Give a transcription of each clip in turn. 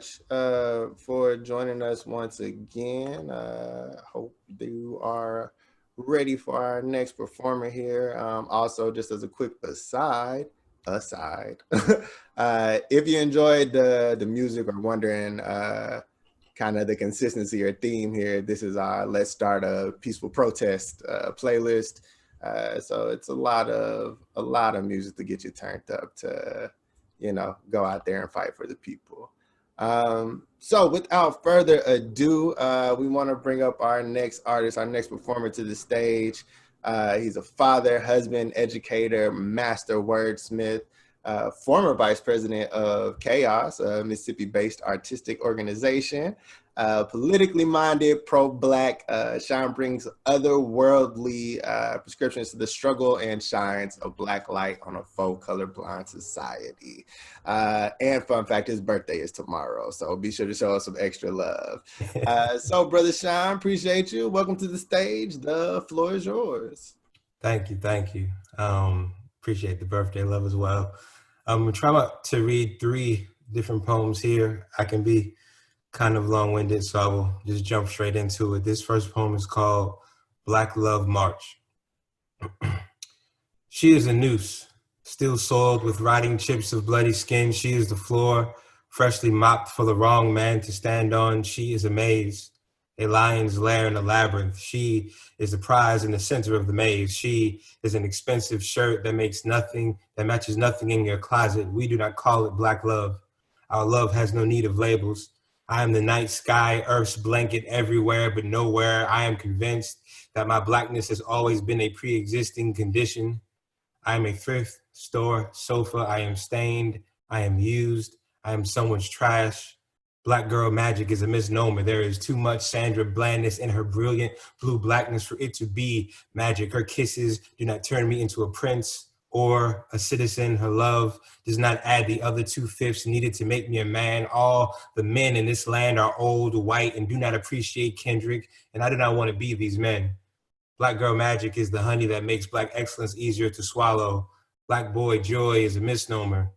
For joining us once again. Hope you are ready for our next performer here. Also, just as a quick aside, if you enjoyed the music or wondering kind of the consistency or theme here, this is our Let's Start a Peaceful Protest playlist. So it's a lot of music to get you turned up to, go out there and fight for the people. So without further ado, we want to bring up our next artist, our next performer to the stage. He's a father, husband, educator, master wordsmith, former vice president of Chaos, a Mississippi-based artistic organization, politically minded, pro-Black. Sean brings otherworldly prescriptions to the struggle and shines of Black light on a faux colorblind society. And fun fact, his birthday is tomorrow, so be sure to show us some extra love. So, Brother Sean, appreciate you. Welcome to the stage. The floor is yours. Thank you, thank you. Appreciate the birthday love as well. I'm trying to read 3 different poems here. I can be kind of long-winded, so I will just jump straight into it. This first poem is called Black Love March. She is a noose, still soiled with rotting chips of bloody skin. She is the floor, freshly mopped for the wrong man to stand on. She is a maze, a lion's lair in a labyrinth. She is the prize in the center of the maze. She is an expensive shirt that matches nothing in your closet. We do not call it Black love. Our love has no need of labels. I am the night sky, Earth's blanket everywhere but nowhere. I am convinced that my Blackness has always been a pre-existing condition. I am a thrift store sofa. I am stained. I am used. I am someone's trash. Black girl magic is a misnomer. There is too much Sandra Blandness in her brilliant blue blackness for it to be magic. Her kisses do not turn me into a prince or a citizen. Her love does not add the other 2/5 needed to make me a man. All the men in this land are old, white, and do not appreciate Kendrick, and I do not want to be these men. Black girl magic is the honey that makes Black excellence easier to swallow. Black boy joy is a misnomer.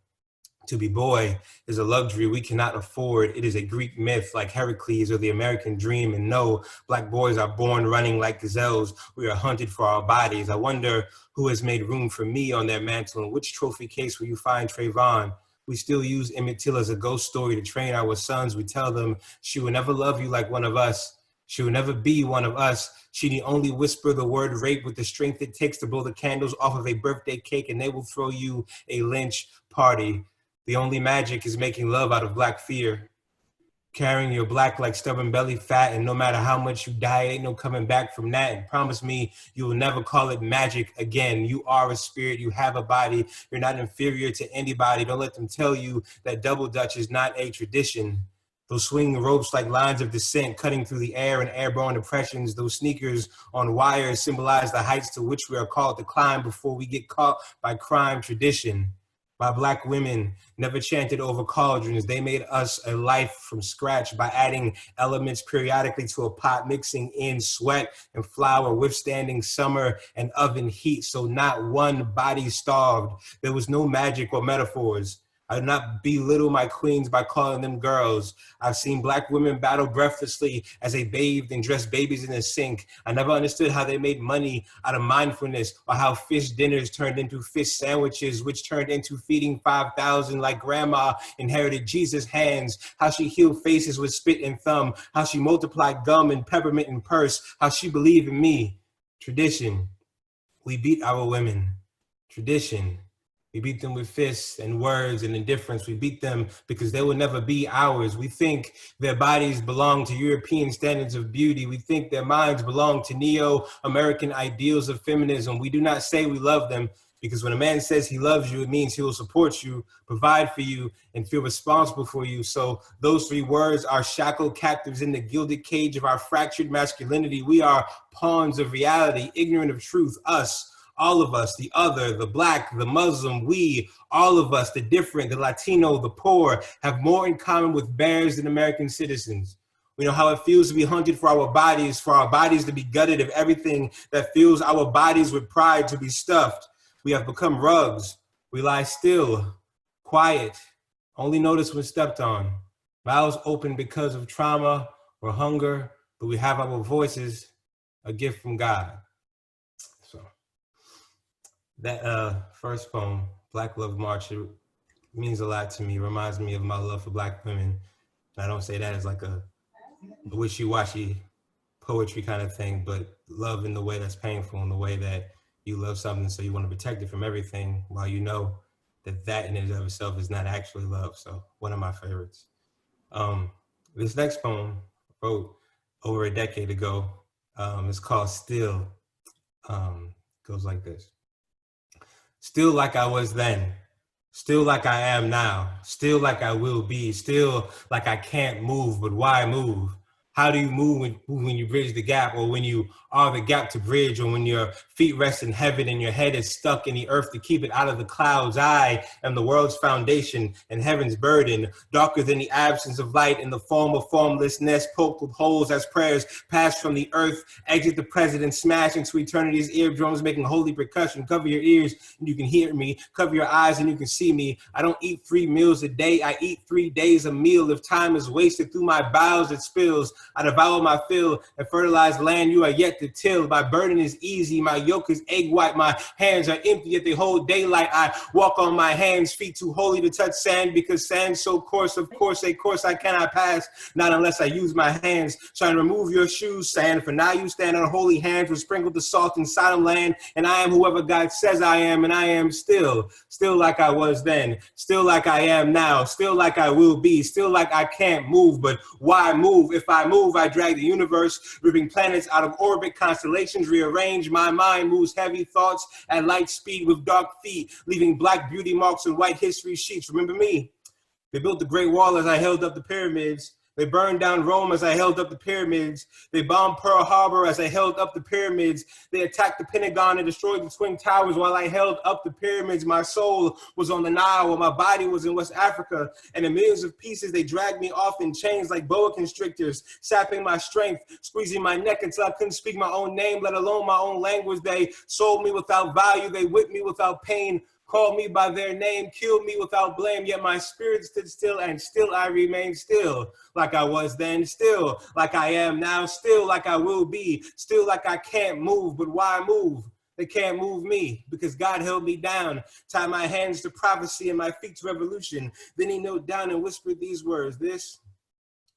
To be boy is a luxury we cannot afford. It is a Greek myth like Heracles or the American dream. And no, Black boys are born running like gazelles. We are hunted for our bodies. I wonder who has made room for me on their mantle and which trophy case will you find Trayvon? We still use Emmett Till as a ghost story to train our sons. We tell them she will never love you like one of us. She will never be one of us. She need only whisper the word rape with the strength it takes to blow the candles off of a birthday cake, and they will throw you a lynch party. The only magic is making love out of Black fear. Carrying your Black like stubborn belly fat, and no matter how much you die, ain't no coming back from that. And promise me you will never call it magic again. You are a spirit, you have a body, you're not inferior to anybody. Don't let them tell you that double dutch is not a tradition. Those swinging ropes like lines of descent cutting through the air and airborne impressions. Those sneakers on wires symbolize the heights to which we are called to climb before we get caught by crime tradition. My Black women never chanted over cauldrons. They made us a life from scratch by adding elements periodically to a pot, mixing in sweat and flour, withstanding summer and oven heat. So not one body starved. There was no magic or metaphors. I do not belittle my queens by calling them girls. I've seen Black women battle breathlessly as they bathed and dressed babies in the sink. I never understood how they made money out of mindfulness, or how fish dinners turned into fish sandwiches, which turned into feeding 5,000 like grandma inherited Jesus' hands, how she healed faces with spit and thumb, how she multiplied gum and peppermint and purse, how she believed in me. Tradition. We beat our women. Tradition. We beat them with fists and words and indifference. We beat them because they will never be ours. We think their bodies belong to European standards of beauty. We think their minds belong to neo-American ideals of feminism. We do not say we love them because when a man says he loves you, it means he will support you, provide for you, and feel responsible for you. So those 3 words are shackled captives in the gilded cage of our fractured masculinity. We are pawns of reality, ignorant of truth, us. All of us, the other, the Black, the Muslim, we, all of us, the different, the Latino, the poor, have more in common with bears than American citizens. We know how it feels to be hunted for our bodies to be gutted of everything that fills our bodies with pride to be stuffed. We have become rugs. We lie still, quiet, only notice when stepped on. Mouths open because of trauma or hunger, but we have our voices, a gift from God. So that first poem, Black Love March, it means a lot to me. It reminds me of my love for Black women. And I don't say that as like a wishy-washy poetry kind of thing, but love in the way that's painful, in the way that you love something so you want to protect it from everything, while you know that that in and of itself is not actually love. So one of my favorites. This next poem I wrote over a decade ago. It's called Still. Goes like this. Still like I was then, still like I am now, still like I will be, still like I can't move, but why move? How do you move when you bridge the gap, or when you are the gap to bridge, or when your feet rest in heaven and your head is stuck in the earth to keep it out of the clouds? I am the world's foundation and heaven's burden, darker than the absence of light in the form of formlessness, poked with holes as prayers pass from the earth, exit the president, smash into eternity's eardrums, making holy percussion. Cover your ears and you can hear me, cover your eyes and you can see me. I don't eat 3 meals a day, I eat 3 days a meal. If time is wasted through my bowels, it spills. I devour my fill and fertilized land you are yet to till. My burden is easy, my yoke is egg white. My hands are empty yet they hold daylight. I walk on my hands, feet too holy to touch sand, because sand's so coarse, of course, a course I cannot pass, not unless I use my hands. Trying to remove your shoes, sand, for now you stand on holy hands with sprinkled the salt in Sodom land, and I am whoever God says I am, and I am still like I was then, still like I am now, still like I will be, still like I can't move, but why move? If I move, I drag the universe, ripping planets out of orbit, constellations rearrange. My mind moves heavy thoughts at light speed with dark feet, leaving black beauty marks on white history sheets. Remember me? They built the Great Wall as I held up the pyramids. They burned down Rome as I held up the pyramids. They bombed Pearl Harbor as I held up the pyramids. They attacked the Pentagon and destroyed the Twin Towers while I held up the pyramids. My soul was on the Nile while my body was in West Africa. And in millions of pieces, they dragged me off in chains like boa constrictors, sapping my strength, squeezing my neck until I couldn't speak my own name, let alone my own language. They sold me without value. They whipped me without pain, called me by their name, killed me without blame, yet my spirit stood still, and still I remain still, like I was then, still like I am now, still like I will be, still like I can't move, but why move? They can't move me, because God held me down, tied my hands to prophecy and my feet to revolution. Then he knelt down and whispered these words: this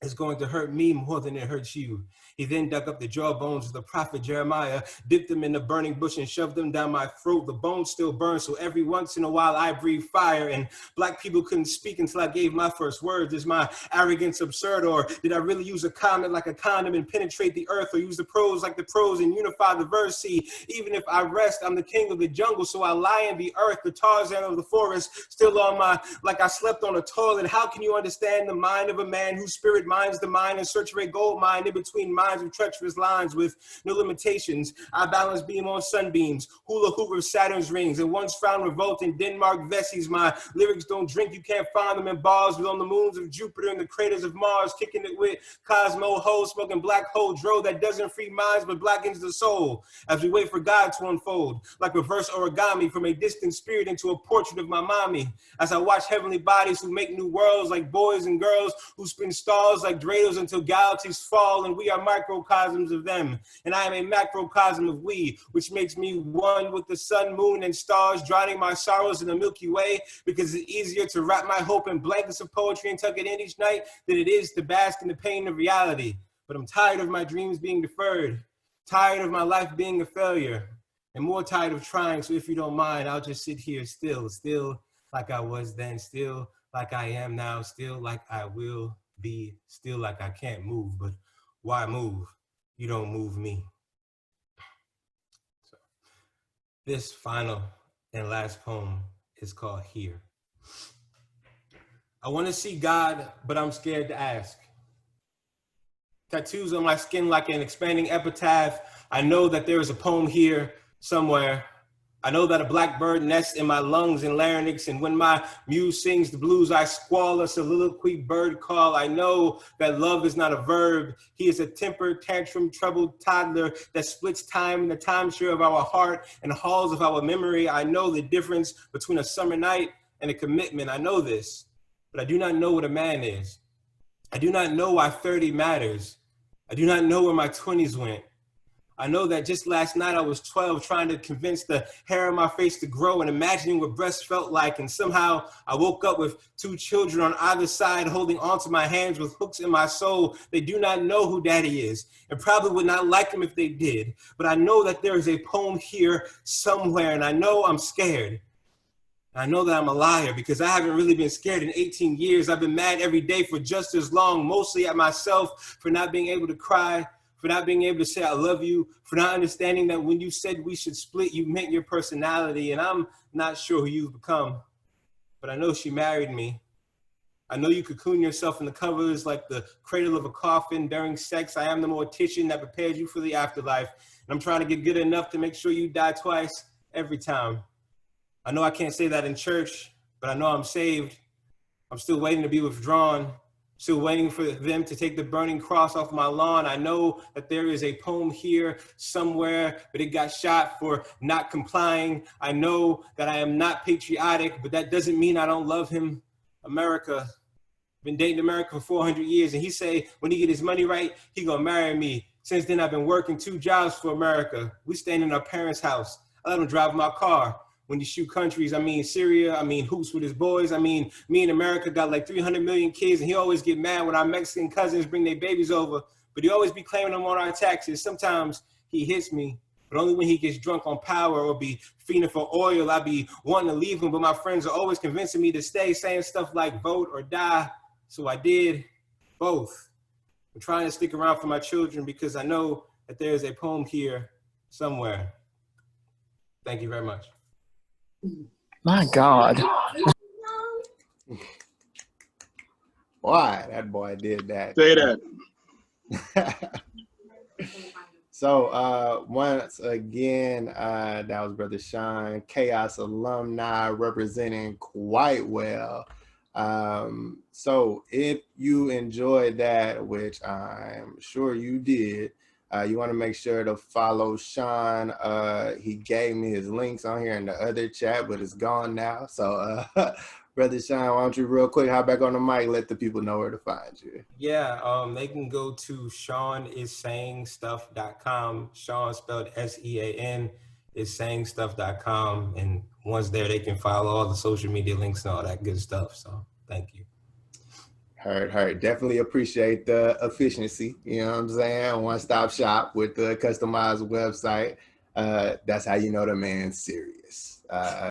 is going to hurt me more than it hurts you. He then dug up the jawbones of the prophet Jeremiah, dipped them in the burning bush and shoved them down my throat. The bones still burn, so every once in a while I breathe fire, and black people couldn't speak until I gave my first words. Is my arrogance absurd, or did I really use a comment like a condom and penetrate the earth, or use the prose like the prose and unify the verse? See, even if I rest, I'm the king of the jungle, so I lie in the earth, the Tarzan of the forest, still on my, like I slept on a toilet. How can you understand the mind of a man whose spirit minds the mind and search for a gold mine in between minds of treacherous lines with no limitations? I balance beam on sunbeams, hula hoop with Saturn's rings, and once found revolt in Denmark Vessies. My lyrics don't drink, you can't find them in bars, but on the moons of Jupiter and the craters of Mars, kicking it with Cosmo Ho, smoking black hole dro that doesn't free minds but blackens the soul, as we wait for God to unfold, like reverse origami from a distant spirit into a portrait of my mommy, as I watch heavenly bodies who make new worlds like boys and girls who spin stars like dreidels until galaxies fall, and we are microcosms of them, and I am a macrocosm of we, which makes me one with the sun, moon, and stars, drowning my sorrows in the Milky Way, because it's easier to wrap my hope in blankets of poetry and tuck it in each night than it is to bask in the pain of reality. But I'm tired of my dreams being deferred, tired of my life being a failure, and more tired of trying, so if you don't mind, I'll just sit here still like I was then, still like I am now, still like I will be, still like I can't move, but why move? You don't move me. So, this final and last poem is called Here. I want to see God, but I'm scared to ask. Tattoos on my skin like an expanding epitaph. I know that there is a poem here somewhere. I know that a blackbird nests in my lungs and larynx, and when my muse sings the blues, I squall a soliloquy bird call. I know that love is not a verb. He is a tempered, tantrum, troubled toddler that splits time in the timeshare of our heart and halls of our memory. I know the difference between a summer night and a commitment. I know this, but I do not know what a man is. I do not know why 30 matters. I do not know where my 20s went. I know that just last night I was 12 trying to convince the hair on my face to grow and imagining what breasts felt like. And somehow I woke up with 2 children on either side holding onto my hands with hooks in my soul. They do not know who daddy is and probably would not like him if they did. But I know that there is a poem here somewhere, and I know I'm scared. I know that I'm a liar because I haven't really been scared in 18 years. I've been mad every day for just as long, mostly at myself for not being able to cry, for not being able to say I love you, for not understanding that when you said we should split, you meant your personality, and I'm not sure who you've become. But I know she married me. I know you cocoon yourself in the covers like the cradle of a coffin during sex. I am the mortician that prepares you for the afterlife, and I'm trying to get good enough to make sure you die twice every time. I know I can't say that in church, but I know I'm saved. I'm still waiting to be withdrawn, still waiting for them to take the burning cross off my lawn. I know that there is a poem here somewhere, but it got shot for not complying. I know that I am not patriotic, but that doesn't mean I don't love him. America, been dating America for 400 years, and he say when he get his money right, he gonna marry me. Since then, I've been working 2 jobs for America. We staying in our parents' house. I let him drive my car. When you shoot countries, I mean Syria, I mean hoops with his boys. I mean, me and America got like 300 million kids, and he always get mad when our Mexican cousins bring their babies over, but he always be claiming them on our taxes. Sometimes he hits me, but only when he gets drunk on power or be fiending for oil. I be wanting to leave him, but my friends are always convincing me to stay, saying stuff like vote or die. So I did both. I'm trying to stick around for my children because I know that there is a poem here somewhere. Thank you very much. My God. Boy, that boy did that. Say that. So once again, that was Brother Sean, Chaos alumni, representing quite well. So if you enjoyed that, which I'm sure you did, you want to make sure to follow Sean. He gave me his links on here in the other chat, but it's gone now. So Brother Sean, why don't you real quick hop back on the mic, let the people know where to find you. Yeah, they can go to SeanIsSayingStuff.com. Sean spelled S-E-A-N is sayingstuff.com. And once there, they can follow all the social media links and all that good stuff. So thank you. Heard. Definitely appreciate the efficiency. You know what I'm saying? One-stop shop with the customized website. That's how you know the man's serious.